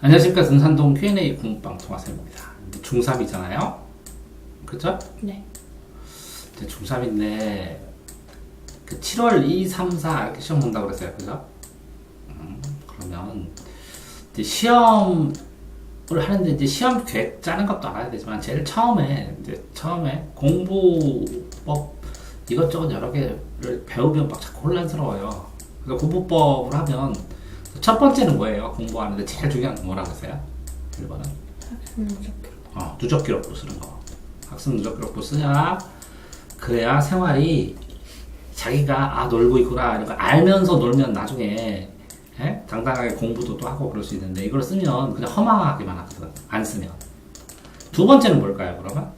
안녕하십니까. 등산동 Q&A 공부방 동화쌤입니다. 중3이잖아요. 그죠? 네. 이제 중3인데 그 7월 2, 3, 4 이렇게 시험 본다고 그랬어요. 그죠? 그러면 이제 시험을 하는데 이제 시험 계획 짜는 것도 알아야 되지만 제일 처음에 공부법 이것저것 여러 개를 배우면 막 자꾸 혼란스러워요. 그래서 공부법을 하면 첫 번째는 뭐예요? 공부하는데 제일 중요한 건 뭐라고 했어요? 1번은? 학습 누적. 누적 기록부 쓰는 거. 학습 누적 기록부 쓰냐? 그래야 생활이 자기가 놀고 있구나 이런 거 알면서 놀면 나중에 당당하게 공부도 또 하고 그럴 수 있는데 이걸 쓰면 그냥 허망하게만 하거든. 안 쓰면. 두 번째는 뭘까요, 그러면?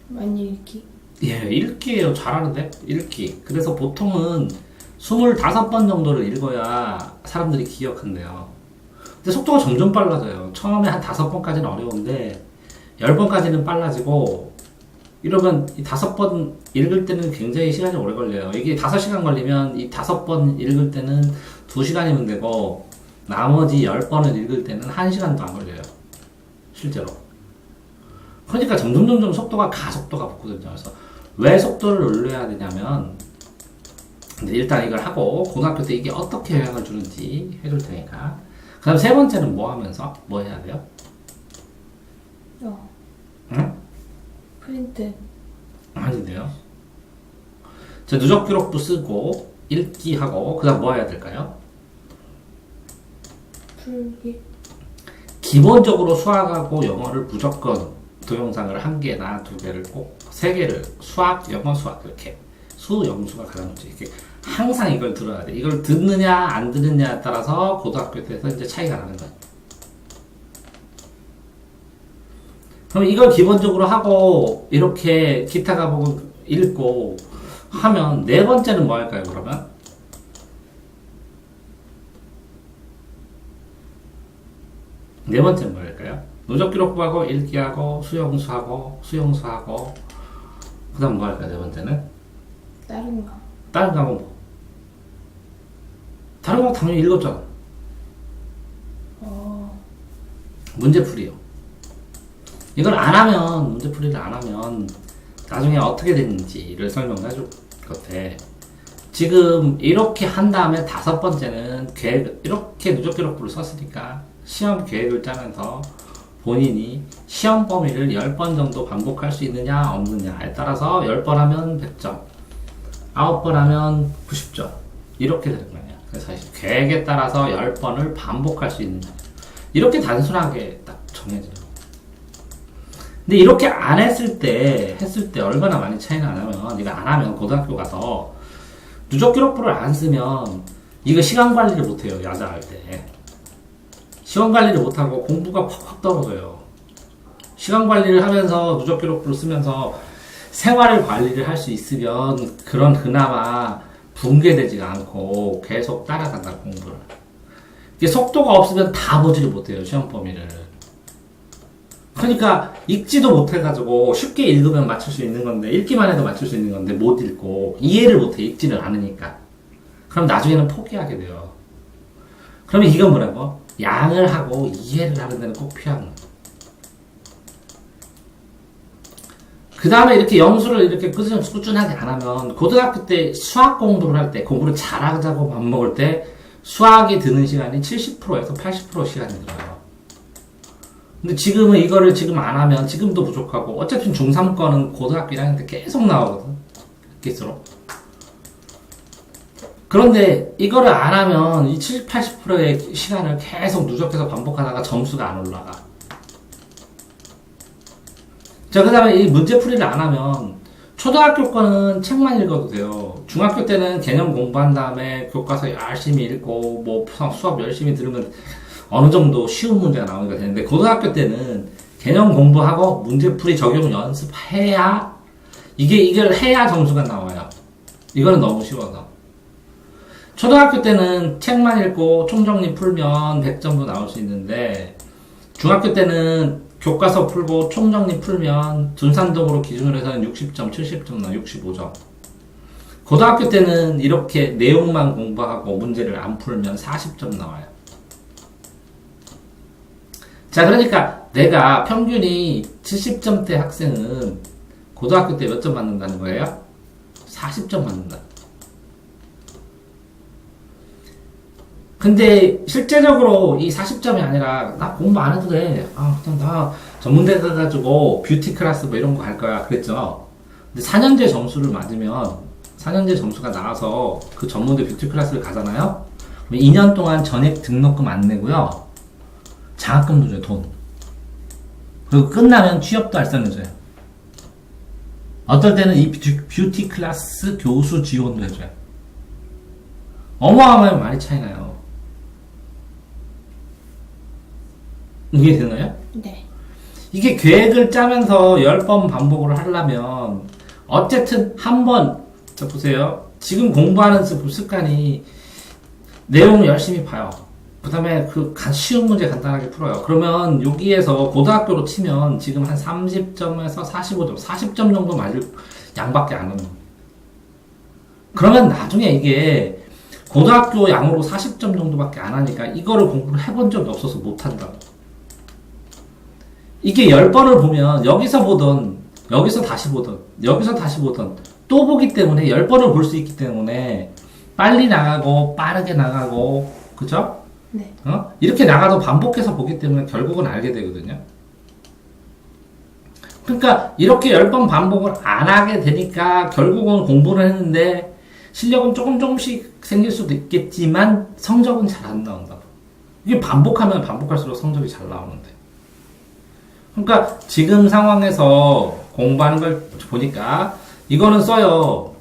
많이 읽기. 예, 읽기예요. 잘하는데? 읽기. 그래서 보통은 25번 정도를 읽어야 사람들이 기억한대요. 근데 속도가 점점 빨라져요. 처음에 한 5번까지는 어려운데 10번까지는 빨라지고 이러면 이 5번 읽을 때는 굉장히 시간이 오래 걸려요. 이게 5시간 걸리면 이 5번 읽을 때는 2시간이면 되고 나머지 10번을 읽을 때는 1시간도 안 걸려요. 실제로. 그러니까 점점 속도가 가속도가 붙거든요. 그래서 왜 속도를 올려야 되냐면 일단 이걸 하고 고등학교 때 이게 어떻게 영향을 주는지 해줄 테니까. 그 다음 세 번째는 뭐 하면서? 뭐 해야 돼요? 응? 프린트. 아닌데요. 자, 누적 기록부 쓰고 읽기 하고 그 다음 뭐 해야 될까요? 풀기. 기본적으로 수학하고 영어를 무조건 동영상을 1개나 2개를 꼭 3개를 수학, 영어, 수학 이렇게 수, 영수가 가장 좋지. 이렇게 항상 이걸 들어야 돼. 이걸 듣느냐 안 듣느냐에 따라서 고등학교 때에서 이제 차이가 나는 거야. 그럼 이걸 기본적으로 하고 이렇게 기타 과목을 읽고 하면 네 번째는 뭐 할까요, 그러면? 네 번째는 뭐 할까요? 누적 기록부하고 읽기하고 수영수하고 그 다음 뭐 할까요, 네 번째는? 다른 거. 다른 과목 뭐? 다른 과목 당연히 읽었잖아. 문제풀이요. 이걸 안 하면, 문제풀이를 안 하면 나중에 어떻게 됐는지를 설명을 해줄 것 같아. 지금 이렇게 한 다음에 5번째는 계획, 이렇게 누적 기록부를 썼으니까 시험 계획을 짜면서 본인이 시험 범위를 10번 정도 반복할 수 있느냐 없느냐에 따라서 10번 하면 100점, 9번 하면 90점 이렇게 되는 거예요. 그래서 계획에 따라서 10번을 반복할 수 있느냐 이렇게 단순하게 딱 정해져요. 근데 이렇게 안 했을 때 얼마나 많이 차이가 나냐면 이거 안 하면 고등학교 가서 누적 기록부를 안 쓰면 이거 시간 관리를 못해요. 야자할 때 시간 관리를 못하고 공부가 팍팍 떨어져요. 시간 관리를 하면서 누적 기록부를 쓰면서 생활을 관리를 할 수 있으면 그런 그나마 붕괴되지가 않고 계속 따라간다, 공부를. 이게 속도가 없으면 다 보지를 못해요, 시험 범위를. 그러니까 읽지도 못해가지고 쉽게 읽으면 맞출 수 있는 건데 읽기만 해도 맞출 수 있는 건데 못 읽고 이해를 못해, 읽지를 않으니까. 그럼 나중에는 포기하게 돼요. 그러면 이건 뭐라고? 양을 하고 이해를 하는 데는 꼭 필요한 거예요. 그 다음에 이렇게 영수를 이렇게 꾸준하게 안 하면 고등학교 때 수학 공부를 할 때, 공부를 잘하자고 밥 먹을 때 수학이 드는 시간이 70%에서 80% 시간이 들어요. 근데 지금은 이거를 지금 안 하면 지금도 부족하고 어차피 중3 거는 고등학교 1학년 때 계속 나오거든. 계속. 그런데 이거를 안 하면 이 70, 80%의 시간을 계속 누적해서 반복하다가 점수가 안 올라가. 자, 그 다음에 이 문제풀이를 안 하면 초등학교 거는 책만 읽어도 돼요. 중학교 때는 개념 공부한 다음에 교과서 열심히 읽고 뭐 수업 열심히 들으면 어느 정도 쉬운 문제가 나오니까 되는데 고등학교 때는 개념 공부하고 문제풀이 적용 연습해야 이걸 해야 점수가 나와요. 이거는 너무 쉬워서. 초등학교 때는 책만 읽고 총정리 풀면 100점도 나올 수 있는데 중학교 때는 교과서 풀고 총정리 풀면 등산독으로 기준으로 해서는 60점, 70점, 65점. 고등학교 때는 이렇게 내용만 공부하고 문제를 안 풀면 40점 나와요. 자, 그러니까 내가 평균이 70점대 학생은 고등학교 때 몇 점 맞는다는 거예요? 40점 맞는다. 근데 실제적으로 이 40점이 아니라 나 공부 안 해도 돼. 그냥 나 전문대 가가지고 뷰티 클래스 뭐 이런 거 갈 거야. 그랬죠. 근데 4년제 점수를 맞으면 4년제 점수가 나와서 그 전문대 뷰티 클래스를 가잖아요. 그럼 2년 동안 전액 등록금 안 내고요. 장학금도 줘요, 돈. 그리고 끝나면 취업도 알선해줘요. 어떨 때는 이 뷰티 클래스 교수 지원도 해줘요. 어마어마하게 많이 차이나요. 이게 되나요? 네. 이게 계획을 짜면서 10번 반복을 하려면 어쨌든 한 번, 자 보세요. 지금 공부하는 습관이 내용을 열심히 봐요. 그 다음에 쉬운 문제 간단하게 풀어요. 그러면 여기에서 고등학교로 치면 지금 한 30점에서 45점, 40점 정도 맞을 양밖에 안 해요. 그러면 나중에 이게 고등학교 양으로 40점 정도밖에 안 하니까 이거를 공부를 해본 적이 없어서 못한다고. 이게 10번을 보면 여기서 보던, 여기서 다시 보던, 여기서 다시 보던 또 보기 때문에 10번을 볼 수 있기 때문에 빨리 나가고 빠르게 나가고 그죠? 네. 이렇게 나가도 반복해서 보기 때문에 결국은 알게 되거든요. 그러니까 이렇게 10번 반복을 안 하게 되니까 결국은 공부를 했는데 실력은 조금씩 생길 수도 있겠지만 성적은 잘 안 나온다고. 이게 반복하면 반복할수록 성적이 잘 나오는데. 그러니까 지금 상황에서 공부하는 걸 보니까 이거는 써요.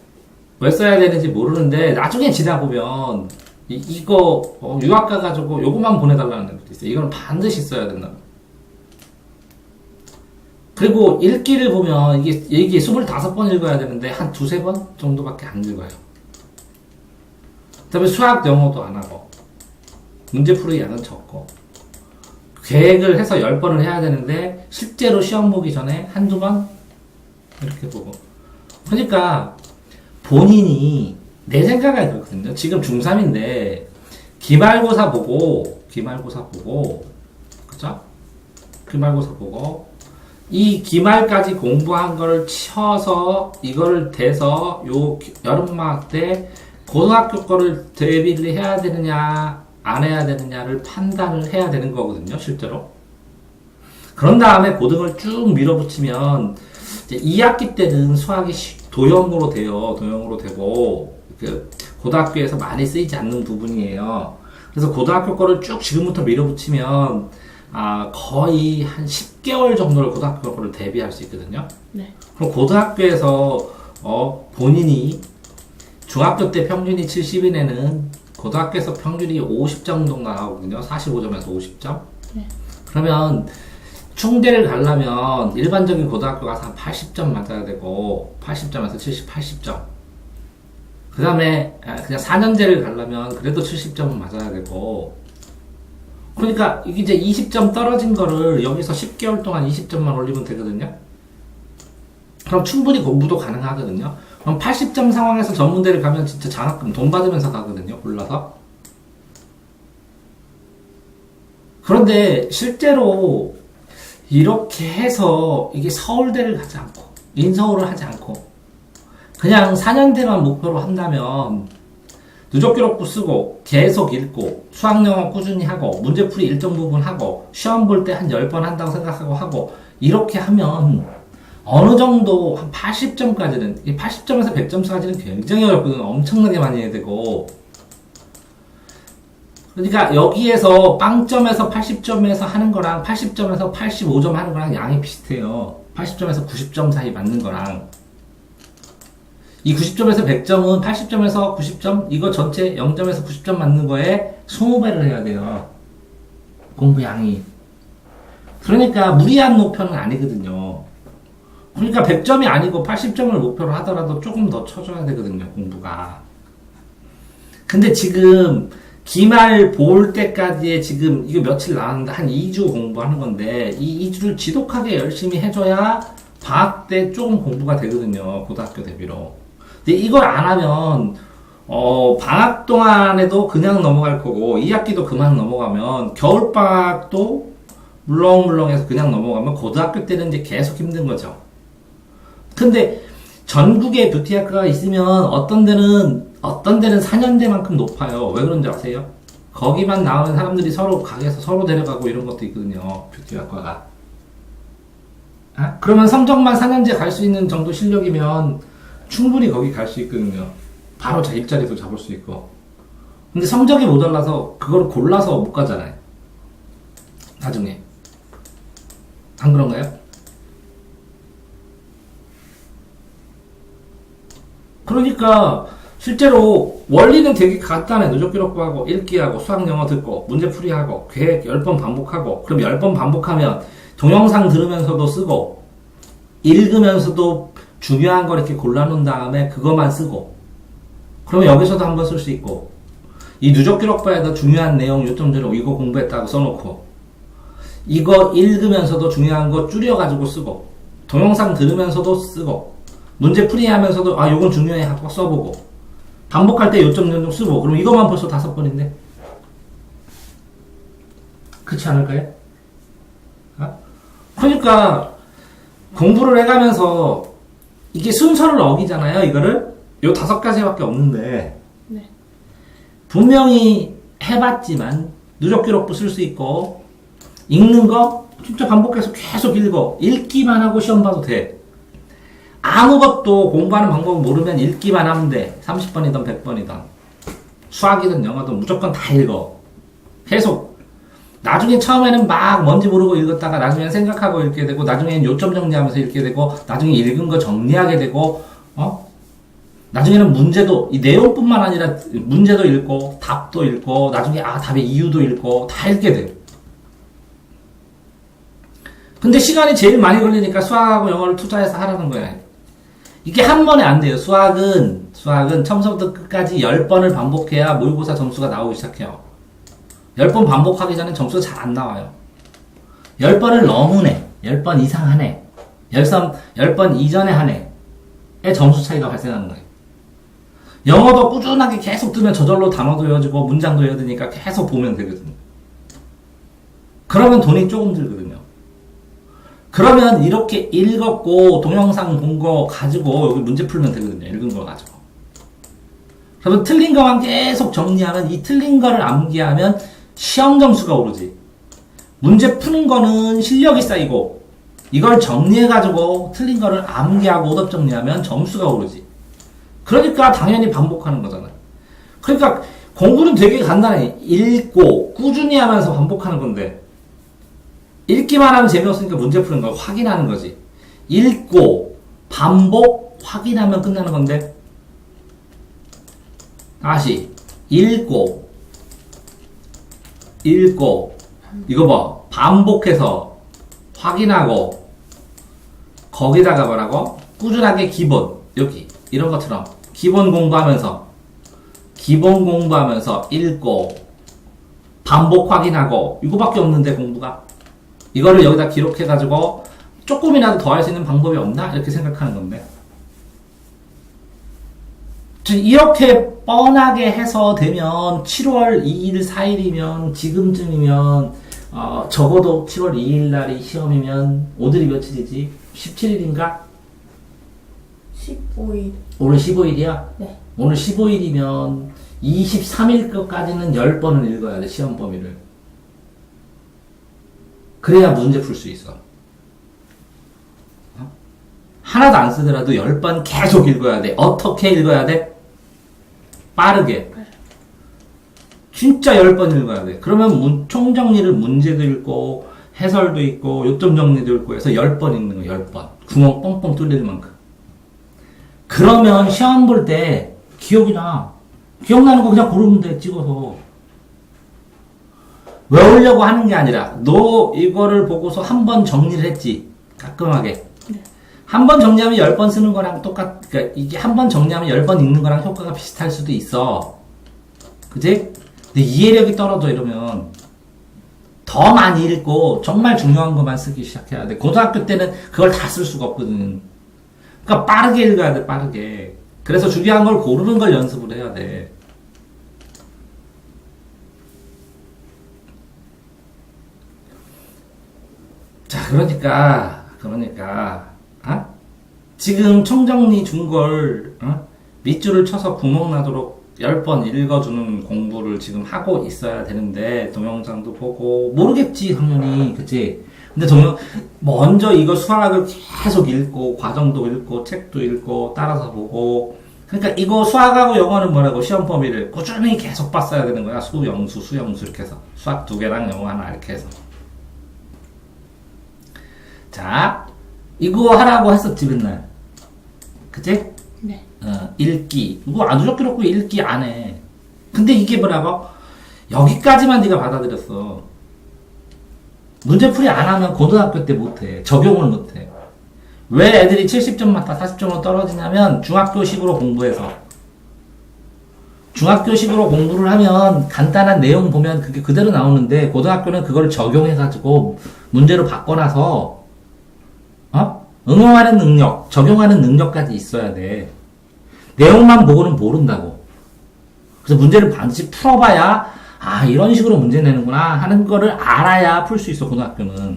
왜 써야 되는지 모르는데 나중에 지나보면 이거 유학 가가지고 요거만 보내달라는 것도 있어요. 이거는 반드시 써야 된다. 그리고 읽기를 보면 이게 25번 읽어야 되는데 한 2-3번 정도밖에 안 읽어요. 그 다음에 수학 영어도 안 하고 문제풀이 양은 적고 계획을 해서 10번을 해야 되는데 실제로 시험 보기 전에 한두 번 이렇게 보고. 그러니까 본인이 내 생각이 그렇거든요. 지금 중3인데 기말고사 보고 그죠? 기말고사 보고 이 기말까지 공부한 거를 치어서 이거를 대서 요 여름방학 때 고등학교 거를 대비를 해야 되느냐 안 해야 되느냐를 판단을 해야 되는 거거든요, 실제로. 그런 다음에 고등을 쭉 밀어붙이면 이제 2학기 때는 수학이 도형으로 돼요. 도형으로 되고 고등학교에서 많이 쓰이지 않는 부분이에요. 그래서 고등학교 거를 쭉 지금부터 밀어붙이면 거의 한 10개월 정도를 고등학교 거를 대비할 수 있거든요. 네. 그럼 고등학교에서 본인이 중학교 때 평균이 70인에는 고등학교에서 평균이 50점 정도 나오거든요. 45점에서 50점. 네. 그러면 충대를 가려면 일반적인 고등학교 가서 한 80점 맞아야 되고 80점에서 70, 80점. 그 다음에 그냥 4년제를 가려면 그래도 70점은 맞아야 되고. 그러니까 이게 이제 20점 떨어진 거를 여기서 10개월 동안 20점만 올리면 되거든요. 그럼 충분히 공부도 가능하거든요. 그럼 80점 상황에서 전문대를 가면 진짜 장학금 돈 받으면서 가거든요. 골라서. 그런데 실제로 이렇게 해서 이게 서울대를 가지 않고 인서울을 하지 않고 그냥 4년대만 목표로 한다면 누적기록부 쓰고 계속 읽고 수학영어 꾸준히 하고 문제풀이 일정 부분 하고 시험 볼 때 한 10번 한다고 생각하고 하고 이렇게 하면 어느 정도 한 80점까지는 80점에서 100점까지는 굉장히 어렵거든요. 엄청나게 많이 해야 되고 그러니까 여기에서 빵점에서 80점에서 하는 거랑 80점에서 85점 하는 거랑 양이 비슷해요. 80점에서 90점 사이 맞는 거랑 이 90점에서 100점은 80점에서 90점 이거 전체 0점에서 90점 맞는 거에 20배를 해야 돼요. 공부 양이. 그러니까 무리한 목표는 아니거든요. 그러니까 100점이 아니고 80점을 목표로 하더라도 조금 더 쳐줘야 되거든요, 공부가. 근데 지금 기말 볼 때까지의 지금 이거 며칠 나왔는데 한 2주 공부하는 건데 이 2주를 지독하게 열심히 해줘야 방학 때 조금 공부가 되거든요, 고등학교 대비로. 근데 이걸 안 하면 방학 동안에도 그냥 넘어갈 거고 2학기도 그만 넘어가면 겨울방학도 물렁물렁해서 그냥 넘어가면 고등학교 때는 이제 계속 힘든 거죠. 근데 전국에 뷰티학과가 있으면 어떤 데는 4년제만큼 높아요. 왜 그런지 아세요? 거기만 나오는 사람들이 서로 가게에서 서로 데려가고 이런 것도 있거든요. 뷰티학과가. 아? 그러면 성적만 4년제 갈 수 있는 정도 실력이면 충분히 거기 갈 수 있거든요. 바로 자 일자리도 잡을 수 있고. 근데 성적이 모자라서 그걸 골라서 못 가잖아요. 나중에. 안 그런가요? 그러니까 실제로 원리는 되게 간단해. 누적 기록부하고 읽기하고 수학 영어 듣고 문제풀이하고 계획 10번 반복하고 그럼 10번 반복하면 동영상 들으면서도 쓰고 읽으면서도 중요한 거 이렇게 골라놓은 다음에 그것만 쓰고 그러면 여기서도 한번 쓸 수 있고 이 누적 기록부에다 중요한 내용 요점대로 이거 공부했다고 써놓고 이거 읽으면서도 중요한 거 줄여가지고 쓰고 동영상 들으면서도 쓰고 문제풀이 하면서도 아 요건 중요해 하고 써보고 반복할 때 요점 요점 쓰고 그럼 이것만 벌써 5번인데 그렇지 않을까요? 그러니까 공부를 해가면서 이게 순서를 어기잖아요. 이거를 요 5가지밖에 없는데 네. 분명히 해봤지만 누적 기록부 쓸 수 있고 읽는 거 진짜 반복해서 계속 읽어 읽기만 하고 시험 봐도 돼. 아무것도 공부하는 방법 모르면 읽기만 하면 돼. 30번이든 100번이든 수학이든 영어든 무조건 다 읽어. 계속 나중에 처음에는 막 뭔지 모르고 읽었다가 나중엔 생각하고 읽게 되고 나중엔 요점 정리하면서 읽게 되고 나중에 읽은 거 정리하게 되고 나중에는 문제도 이 내용뿐만 아니라 문제도 읽고 답도 읽고 나중에 답의 이유도 읽고 다 읽게 돼. 근데 시간이 제일 많이 걸리니까 수학하고 영어를 투자해서 하라는 거야. 이게 한 번에 안 돼요. 수학은 처음부터 끝까지 10번을 반복해야 모의고사 점수가 나오기 시작해요. 10번 반복하기 전에 점수가 잘 안 나와요. 10번을 너무 내. 10번 이상 하네. 10번 이전에 하네. 의 점수 차이가 발생하는 거예요. 영어도 꾸준하게 계속 뜨면 저절로 단어도 외워지고 문장도 외워지니까 계속 보면 되거든요. 그러면 돈이 조금 들거든요. 그러면 이렇게 읽었고 동영상 본 거 가지고 여기 문제 풀면 되거든요. 읽은 거 가지고. 그러면 틀린 거만 계속 정리하면 이 틀린 거를 암기하면 시험 점수가 오르지. 문제 푸는 거는 실력이 쌓이고 이걸 정리해가지고 틀린 거를 암기하고 오답 정리하면 점수가 오르지. 그러니까 당연히 반복하는 거잖아요. 그러니까 공부는 되게 간단해. 읽고 꾸준히 하면서 반복하는 건데 읽기만 하면 재미없으니까 문제 푸는 걸 확인하는 거지. 읽고 반복 확인하면 끝나는 건데 다시 읽고 이거 봐 반복해서 확인하고 거기다가 뭐라고 꾸준하게 기본 여기 이런 것처럼 기본 공부하면서 읽고 반복 확인하고 이거밖에 없는데 공부가 이거를 여기다 기록해가지고 조금이라도 더 할 수 있는 방법이 없나? 이렇게 생각하는 건데 이렇게 뻔하게 해서 되면 7월 2일, 4일이면 지금쯤이면 적어도 7월 2일 날이 시험이면 오늘이 며칠이지? 17일인가? 15일. 오늘 15일이야? 네. 오늘 15일이면 23일 것까지는 10번을 읽어야 돼, 시험 범위를. 그래야 문제 풀 수 있어. 하나도 안 쓰더라도 10번 계속 읽어야 돼. 어떻게 읽어야 돼? 빠르게. 진짜 10번 읽어야 돼. 그러면 총정리를 문제도 읽고 해설도 있고 요점 정리도 읽고 해서 10번 읽는 거 10번. 구멍 뻥뻥 뚫릴 만큼. 그러면 시험 볼 때 기억이 나. 기억나는 거 그냥 고르면 돼. 찍어서. 외우려고 하는 게 아니라 너 이거를 보고서 한 번 정리를 했지. 깔끔하게. 네. 한 번 정리하면 10번 쓰는 거랑 그러니까 이게 한 번 정리하면 10번 읽는 거랑 효과가 비슷할 수도 있어. 그치? 근데 이해력이 떨어져 이러면 더 많이 읽고 정말 중요한 것만 쓰기 시작해야 돼. 고등학교 때는 그걸 다 쓸 수가 없거든. 그러니까 빠르게 읽어야 돼, 빠르게. 그래서 중요한 걸 고르는 걸 연습을 해야 돼. 자, 그러니까, 지금 총정리 준 걸, 밑줄을 쳐서 구멍 나도록 10번 읽어주는 공부를 지금 하고 있어야 되는데, 동영상도 보고, 모르겠지, 당연히. 그치? 근데 먼저 이거 수학을 계속 읽고, 과정도 읽고, 책도 읽고, 따라서 보고, 그러니까 이거 수학하고 영어는 뭐라고 시험 범위를 꾸준히 계속 봤어야 되는 거야. 수영수 이렇게 해서. 수학 2개랑 영어 하나 이렇게 해서. 자, 이거 하라고 했었지, 맨날. 그치? 네. 읽기. 이거 누적 기록부 읽기 안 해. 근데 이게 뭐라고? 여기까지만 네가 받아들였어. 문제풀이 안 하면 고등학교 때 못해. 적용을 못해. 왜 애들이 70점 맞다 40점으로 떨어지냐면 중학교식으로 공부해서. 중학교식으로 공부를 하면 간단한 내용 보면 그게 그대로 나오는데 고등학교는 그걸 적용해가지고 문제로 바꿔놔서 응용하는 능력, 적용하는 능력까지 있어야 돼. 내용만 보고는 모른다고. 그래서 문제를 반드시 풀어봐야 이런 식으로 문제 내는구나 하는 거를 알아야 풀 수 있어, 고등학교는.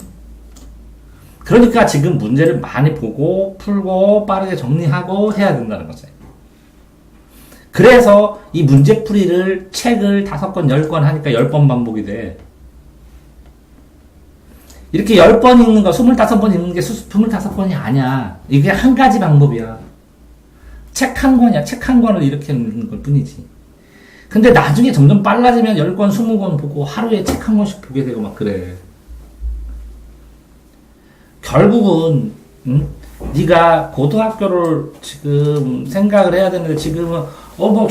그러니까 지금 문제를 많이 보고 풀고 빠르게 정리하고 해야 된다는 거지. 그래서 이 문제풀이를 책을 5권, 10권 하니까 10번 반복이 돼. 이렇게 10번 읽는 거, 25번 읽는 게 25번이 아니야. 이게 한 가지 방법이야. 책 한 권이야. 책 한 권을 이렇게 읽는 걸 뿐이지. 근데 나중에 점점 빨라지면 10권, 20권 보고 하루에 책 한 권씩 보게 되고 막 그래. 결국은 네가 고등학교를 지금 생각을 해야 되는데 지금은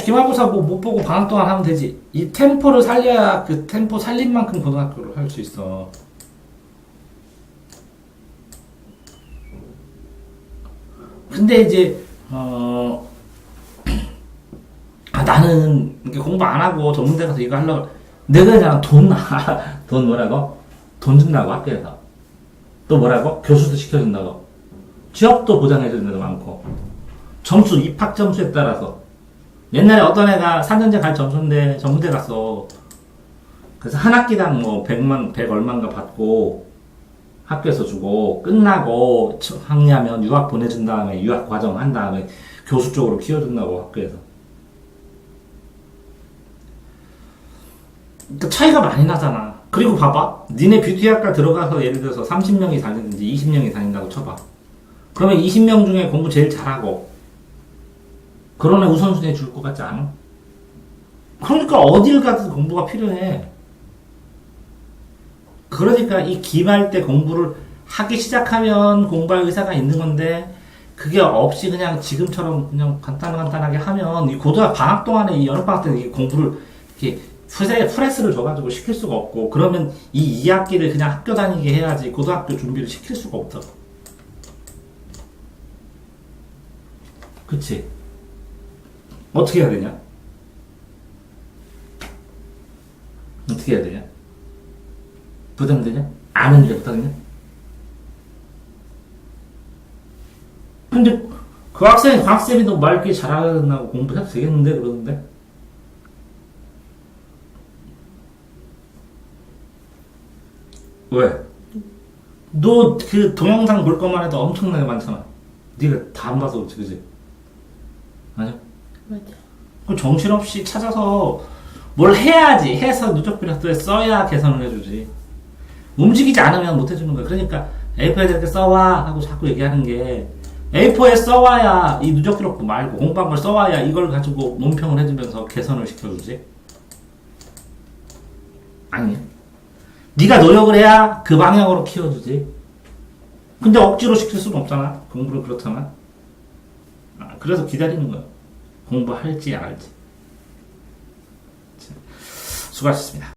기말고사 못 보고 방학 동안 하면 되지. 이 템포를 살려야 그 템포 살린 만큼 고등학교를 할 수 있어. 근데 이제 나는 이렇게 공부 안 하고 전문대 가서 이거 하려고 내가 그냥 돈 뭐라고? 돈 준다고 학교에서. 또 뭐라고? 교수도 시켜준다고. 취업도 보장해주는 데도 많고. 점수, 입학 점수에 따라서. 옛날에 어떤 애가 4년제 갈 점수인데 전문대 갔어. 그래서 한 학기당 100 얼마인가 받고 학교에서 주고 끝나고 학리하면 유학 보내준 다음에 유학 과정 한 다음에 교수 쪽으로 키워준다고 학교에서. 그러니까 차이가 많이 나잖아. 그리고 봐봐. 니네 뷰티학과 들어가서 예를 들어서 30명이 다니든지 20명이 다닌다고 쳐봐. 그러면 20명 중에 공부 제일 잘하고 그런 애 우선순위에 줄 것 같지 않아? 그러니까 어딜 가든 공부가 필요해. 그러니까 이 기말 때 공부를 하기 시작하면 공부할 의사가 있는 건데 그게 없이 그냥 지금처럼 그냥 간단하게 하면 이 고등학교 방학 동안에 이 여름방학 때 이 공부를 이렇게 프레스를 줘가지고 시킬 수가 없고 그러면 이 2학기를 그냥 학교 다니게 해야지 고등학교 준비를 시킬 수가 없어. 그치? 어떻게 해야 되냐? 어떻게 해야 되냐? 부담되냐? 아는 게 부담되냐? 근데 그 학생이 너 말 이렇게 잘하고 공부해도 되겠는데? 그러는데? 왜? 너 그 동영상 볼 것만 해도 엄청나게 많잖아. 네가 다 안 봐서 그렇지, 그지? 아니야? 맞아. 그 정신없이 찾아서 뭘 해야지. 해서 누적비력도에 써야 개선을 해주지. 움직이지 않으면 못 해주는 거야. 그러니까 A4에 이렇게 써와 하고 자꾸 얘기하는 게 A4에 써와야 이 누적기록부 말고 공부한 걸 써와야 이걸 가지고 논평을 해주면서 개선을 시켜주지. 아니야. 네가 노력을 해야 그 방향으로 키워주지. 근데 억지로 시킬 수는 없잖아. 공부를 그렇잖아. 그래서 기다리는 거야. 공부할지 안 할지. 수고하셨습니다.